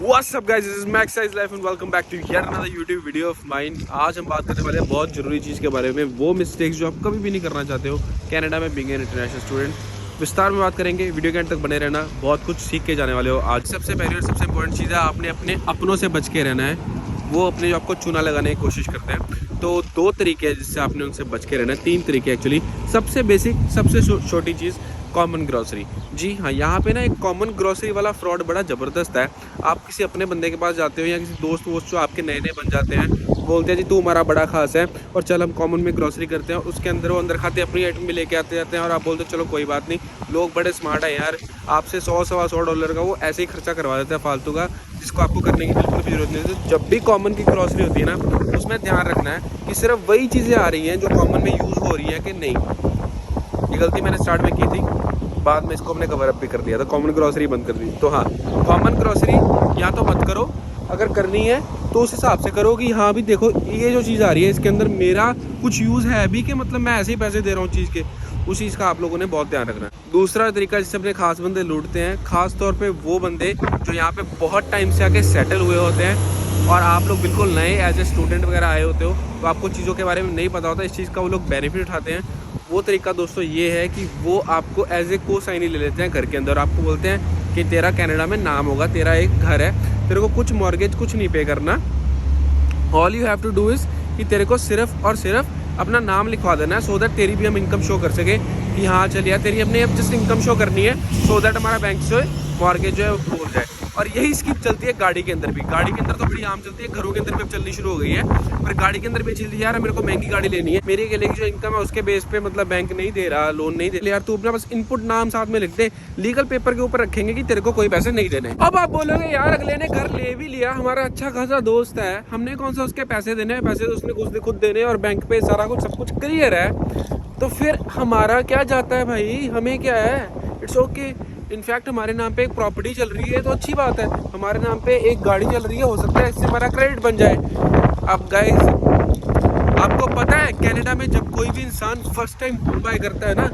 What's up guys, this is Max Size Life and welcome back to yet another YouTube video of mine। आज हम बात करने वाले हैं बहुत ज़रूरी चीज़ के बारे में, वो मिस्टेक्स जो आप कभी भी नहीं करना चाहते हो कनाडा में बीइंग एन इंटरनेशनल स्टूडेंट। विस्तार में बात करेंगे, वीडियो के एंड तक बने रहना, बहुत कुछ सीख के जाने वाले हो। आज सबसे पहली और सबसे इंपॉर्टेंट चीज़ है, आपने अपने अपनों से बच के रहना है। वो अपने जो आपको चूना लगाने की कोशिश करते हैं, तो दो तरीके हैं जिससे आपने उनसे बच के रहना है। तीन तरीके एक्चुअली। सबसे बेसिक, सबसे छोटी चीज़, कॉमन ग्रॉसरी। जी हाँ, यहाँ पे ना एक कॉमन ग्रॉसरी वाला फ्रॉड बड़ा ज़बरदस्त है। आप किसी अपने बंदे के पास जाते हो या किसी दोस्त वोस्त जो आपके नए नए बन जाते हैं, बोलते हैं जी तू हमारा बड़ा खास है और चल हम कॉमन में ग्रॉसरी करते हैं। उसके अंदर वो अंदर खाते अपनी आइटम भी लेके आते जाते हैं और आप बोलते हो चलो कोई बात नहीं। लोग बड़े स्मार्ट है यार, आपसे $100-125 का वो ऐसे ही खर्चा करवा देते हैं फालतू का, जिसको आपको करने की बिल्कुल भी जरूरत नहीं है। तो जब भी कॉमन की ग्रॉसरी होती है ना, उसमें ध्यान रखना है कि सिर्फ वही चीज़ें आ रही हैं जो कॉमन में यूज़ हो रही हैं कि नहीं। ये गलती मैंने स्टार्ट में की थी, बाद में इसको हमने कवर अप भी कर दिया था, कॉमन ग्रॉसरी बंद कर दी। तो हाँ, कॉमन ग्रॉसरी या तो मत करो, अगर करनी है तो उस हिसाब से करो कि हाँ भी देखो ये जो चीज़ आ रही है इसके अंदर मेरा कुछ यूज़ है भी, कि मतलब मैं ऐसे ही पैसे दे रहा हूँ चीज़ के, उस चीज़ का आप लोगों ने बहुत ध्यान रखना है। दूसरा तरीका जिससे अपने खास बंदे लूटते हैं, खास तौर पे वो बंदे जो यहाँ पे बहुत टाइम से आके सेटल हुए होते हैं और आप लोग बिल्कुल नए एज ए स्टूडेंट वगैरह आए होते हो, तो आपको चीज़ों के बारे में नहीं पता होता, इस चीज़ का वो लोग बेनिफिट उठाते हैं। वो तरीका दोस्तों ये है कि वो आपको एज ए को साइन ही ले लेते हैं घर के अंदर और आपको बोलते हैं कि तेरा कनाडा में नाम होगा, तेरा एक घर है, तेरे को कुछ मॉर्गेज कुछ नहीं पे करना। All you have to do is कि तेरे को सिर्फ और सिर्फ अपना नाम लिखवा देना है, सो दैट तेरी भी हम इनकम शो कर सके कि हाँ चलिए तेरी अपने अब जस्ट इनकम शो करनी है, सो दैट हमारा बैंक से मॉर्गेज जो है वो खोल जाए। और यही स्कीम चलती है गाड़ी के अंदर भी। गाड़ी के अंदर तो बड़ी आम चलती है, घरों के अंदर भी अब चलनी शुरू हो गई है, पर गाड़ी के अंदर भी चलती है यार मेरे को महंगी गाड़ी लेनी है, मेरी अकेले की जो इनकम है उसके बेस पे मतलब बैंक नहीं दे रहा, लोन नहीं दे रहा यार, तू अपना बस इनपुट नाम साथ में लिख दे, लीगल पेपर के ऊपर रखेंगे कि तेरे को कोई पैसे नहीं देने। अब आप बोलोगे यार अगले ने घर ले भी लिया, हमारा अच्छा खासा दोस्त है, हमने कौन सा उसके पैसे देने हैं, पैसे तो उसने खुद देने और बैंक पे सारा कुछ सब कुछ क्लियर है, तो फिर हमारा क्या जाता है भाई, हमें क्या है, इट्स ओके। इनफैक्ट हमारे नाम पे एक प्रॉपर्टी चल रही है तो अच्छी बात है, हमारे नाम पे एक गाड़ी चल रही है, हो सकता है इससे हमारा क्रेडिट बन जाए। अब गाइस आपको पता है कनाडा में जब कोई भी इंसान फर्स्ट टाइम होम बाय करता है ना,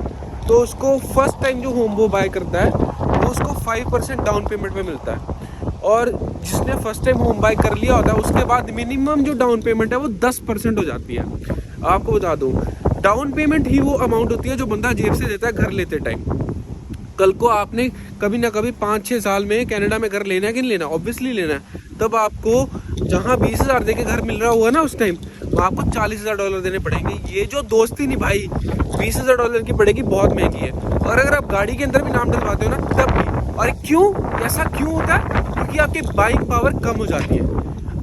तो उसको फर्स्ट टाइम जो होम वो बाय करता है वो उसको 5% डाउन पेमेंट में मिलता है, और जिसने फर्स्ट टाइम होम बाय कर लिया होता है उसके बाद मिनिमम जो डाउन पेमेंट है वो 10% हो जाती है। आपको बता दूँ, डाउन पेमेंट ही वो अमाउंट होती है जो बंदा जेब से देता है घर लेते टाइम। कल को आपने कभी ना कभी 5-6 साल में कनाडा में घर लेना है कि नहीं लेना, ऑब्वियसली लेना है, तब आपको जहाँ 20,000 दे के घर मिल रहा हुआ ना उस टाइम, वहाँ आपको $40,000 देने पड़ेंगे। ये जो दोस्ती निभाई $20,000 की पड़ेगी, बहुत महंगी है। और अगर आप गाड़ी के अंदर भी नाम डलवाते हो ना तब भी। और क्यों ऐसा क्यों होता है? क्योंकि आपकी बाइंग पावर कम हो जाती है,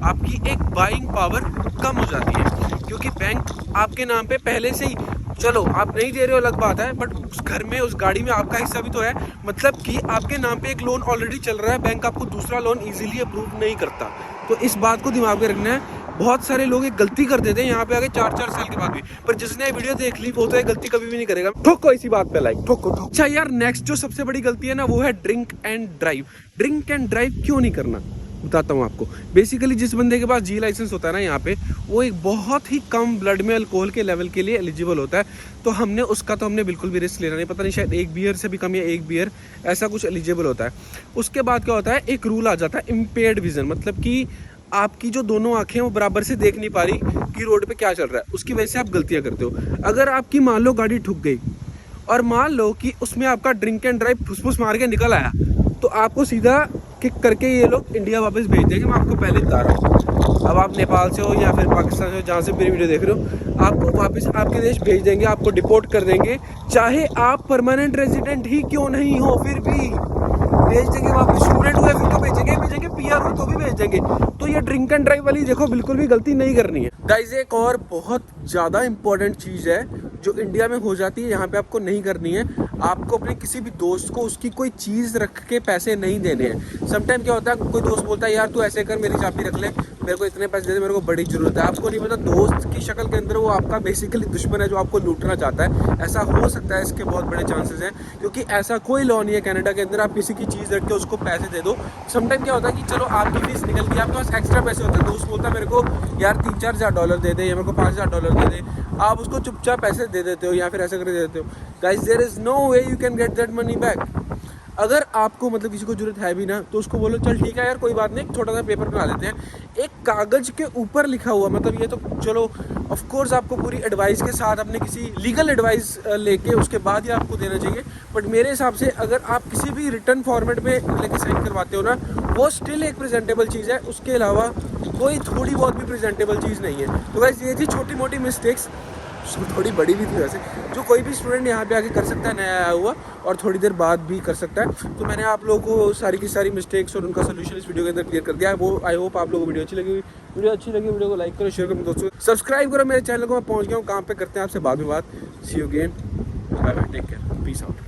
आपकी एक बाइंग पावर कम हो जाती है, क्योंकि बैंक आपके नाम पे पहले से ही, चलो आप नहीं दे रहे हो अलग बात है, बट उस घर में उस गाड़ी में आपका हिस्सा भी तो है, मतलब कि आपके नाम पे एक लोन ऑलरेडी चल रहा है, बैंक आपको दूसरा लोन इजीली अप्रूव नहीं करता। तो इस बात को दिमाग में रखना है। बहुत सारे लोग एक गलती कर देते हैं यहाँ पे आगे 4-4 साल के बाद भी, पर जिसने वीडियो देख ली वो तो ये गलती कभी भी नहीं करेगा। ठोको इसी बात पे लाइक, ठोको। अच्छा यार, नेक्स्ट जो सबसे बड़ी गलती है ना वो है drink and drive. Drink and drive क्यों नहीं करना बताता हूँ आपको। बेसिकली जिस बंदे के पास जी लाइसेंस होता है ना यहाँ पे, वो एक बहुत ही कम ब्लड में अल्कोहल के लेवल के लिए एलिजिबल होता है, तो हमने बिल्कुल भी रिस्क लेना नहीं। पता नहीं शायद 1 बियर से भी कम या 1 बियर ऐसा कुछ एलिजिबल होता है। उसके बाद क्या होता है, एक रूल आ जाता है इम्पेयर्ड विजन, मतलब कि आपकी जो दोनों आंखें वो बराबर से देख नहीं पा रही कि रोड पे क्या चल रहा है, उसकी वजह से आप गलतियाँ करते हो। अगर आपकी मान लो गाड़ी ठुक गई और मान लो कि उसमें आपका ड्रिंक एंड ड्राइव फुसफुस मार के निकल आया, तो आपको सीधा किक करके ये लोग इंडिया वापस भेज देंगे। मैं आपको पहले बता रहा हूँ, अब आप नेपाल से हो या फिर पाकिस्तान से हो, जहाँ से मेरी वीडियो देख रहे हो, आपको वापस आपके देश भेज देंगे, आपको डिपोर्ट कर देंगे, चाहे आप परमानेंट रेजिडेंट ही क्यों नहीं हो, फिर भी भेज देंगे वापस। स्टूडेंट हुए फिर तो भेजेंगे, पीआर हो तो भी भेज देंगे। तो ये ड्रिंक एंड ड्राइव वाली देखो बिल्कुल भी गलती नहीं करनी है गाइस। एक और बहुत ज़्यादा इंपॉर्टेंट चीज़ है जो इंडिया में हो जाती है, यहाँ पे आपको नहीं करनी है। आपको अपने किसी भी दोस्त को उसकी कोई चीज़ रख के पैसे नहीं देने हैं। समटाइम क्या होता है, कोई दोस्त बोलता है यार तू ऐसे कर, मेरी चाबी रख ले, मेरे को इतने पैसे दे दे, मेरे को बड़ी ज़रूरत है। आपको नहीं पता दोस्त की शक्ल के अंदर वो आपका बेसिकली दुश्मन है जो आपको लूटना चाहता है। ऐसा हो सकता है, इसके बहुत बड़े चांसेस हैं, क्योंकि ऐसा कोई लॉ नहीं है कनाडा के अंदर आप किसी की चीज़ रख के उसको पैसे दे दो। समटाइम क्या होता है कि चलो आपकी फीस निकल गई, आपके पास एक्स्ट्रा पैसे होते हैं, दोस्त बोलता है मेरे को यार $3-4 दे दे या मेरे को $5,000 दे दे, आप उसको चुपचाप पैसे दे देते हो या फिर ऐसे करके दे देते हो। Guys there is no way you can get that money back. अगर आपको मतलब किसी को जरूरत है भी ना तो उसको बोलो चल ठीक है यार कोई बात नहीं, छोटा सा पेपर बना देते हैं, एक कागज़ के ऊपर लिखा हुआ, मतलब ये तो चलो ऑफ कोर्स आपको पूरी एडवाइस के साथ अपने किसी लीगल एडवाइस लेके उसके बाद ही आपको देना चाहिए, बट मेरे हिसाब से अगर आप किसी भी रिटर्न फॉर्मेट में लेके साइन करवाते हो ना, वो स्टिल एक प्रेजेंटेबल चीज़ है, उसके अलावा कोई थोड़ी बहुत भी प्रेजेंटेबल चीज़ नहीं है। तो गाइस ये थी छोटी मोटी मिस्टेक्स, थोड़ी बड़ी भी थी वैसे, जो कोई भी स्टूडेंट यहाँ पे आके कर सकता है नया आया हुआ, और थोड़ी देर बाद भी कर सकता है। तो मैंने आप लोगों को सारी की सारी मिस्टेक्स और उनका सोल्यूशन इस वीडियो के अंदर क्लियर कर दिया है। वो आई होप आप लोगों को वीडियो अच्छी लगी। वीडियो को लाइक करो, शेयर करो दोस्तों, सब्सक्राइब करो मेरे चैनल को। मैं पहुँच गया हूँ काम पे, करते हैं आपसे बाद में बात। See you again, bye bye, take care, peace out.